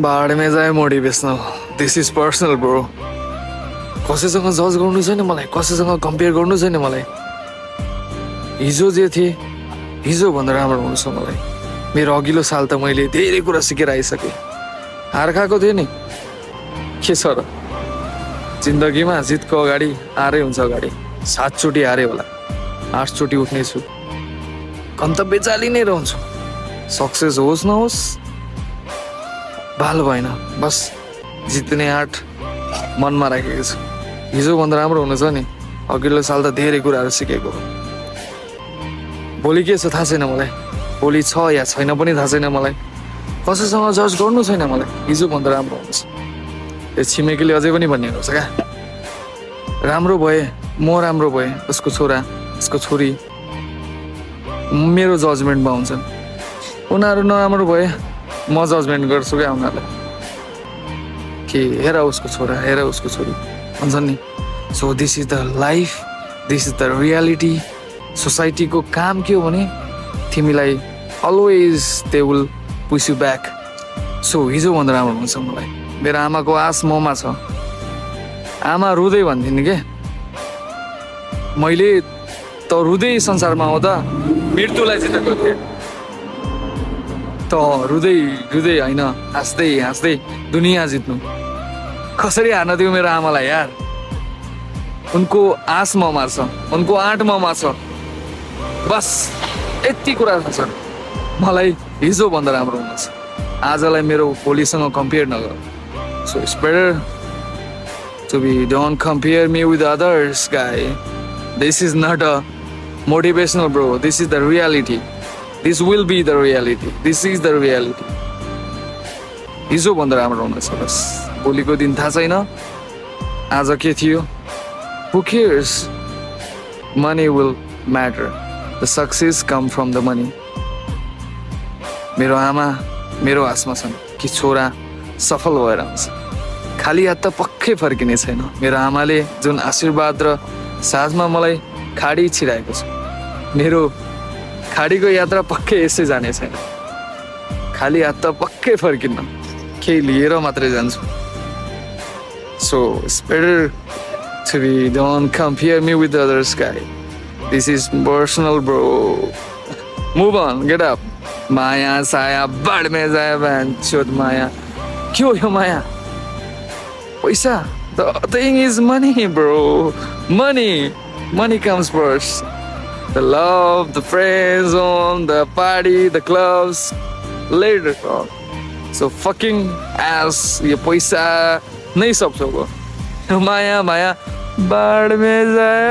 बाढमे जाए motivational this is personal bro कसैसँग जज गर्नु छैन मलाई कसैसँग कम्पेयर गर्नु छैन मलाई हिजो जे थिए हिजो भन्दा राम्रो हुनु छ मलाई मेरो अघिल्लो साल त मैले धेरै कुरा सिकेर आइसकेँ हार खाएको थिएँ नि के छ र जिन्दगीमा जितको अगाडि हारै हुन्छ अगाडि 7 चोटि हारे होला 8 चोटि उठ्नेछु गन्तव्य चाली नै रहन्छु सक्सेस होस् नहोस् भाल भएन बस जित्ने आँट मनमा राखेको छु हिजो भन्दा राम्रो हुनु छ नि अघिल्लो साल त धेरै कुराहरू सिकेको भोलि के छ थाहा छैन मलाई भोलि छ या छैन पनि थाहा छैन मलाई कसैसँग जज गर्नु छैन मलाई हिजो भन्दा राम्रो हुन्छ त्यो छिमेकीले अझै पनि भनिएको छ क्या राम्रो भए म राम्रो भए उसको छोरा उसको छोरी मेरो जजमेन्टमा हुन्छन् उनीहरू नराम्रो भए म जजमेन्ट गर्छु क्या उनीहरूलाई कि हेर उसको छोरा हेर उसको छोरी भन्छन् नि so this is the life this is the reality सोसाइटीको काम के हो भने तिमीलाई always they will push you back so हिजो भन्दा राम्रो हुन्छ मलाई मेरो आमाको आस ममा छ आमा रुँदै भन्थिन् के मैले त रुँदै संसारमा आउँदा मृत्युलाई जितेको थिएँ त रुँदै रुँदै होइन हाँस्दै हाँस्दै दुनियाँ जित्नु कसरी हार्न दियो मेरो आमालाई यार उनको आस ममा छ उनको आँट ममा छ बस यति कुरा छ मलाई हिजो भन्दा राम्रो हुनेछ आजलाई मेरो भोलिसँग कम्पेयर नगर so it's better to be don't compare me with others guy this is not a motivational bro this is the reality this will be the reality this is the reality हिजो भन्दा राम्रो हुनेछ बस भोलिको दिन थाहा छैन आज के थियो who cares money will matter the success come from the money मेरो आमा मेरो आसमा छन् कि छोरा सफल भएर आउँछ खाली हात त पक्कै फर्किने छैन मेरो आमाले जुन आशीर्वाद र साथमा मलाई खाडी छिराएको छ मेरो खाडीको यात्रा पक्कै यसै जाने छैन खाली हात त पक्कै फर्किन्न केही लिएर मात्रै जान्छु so it's better to be don't compare me with others guy this is personal bro move on get up माया साया बाढमे जाए भन्छोद माया के हो यो माया पैसा the thing is money bro money comes first the love, the friend zone, the party, the clubs, later on. So fucking ass, ये पैसा नहीं सब सबको माया माया बाढ़ में जाए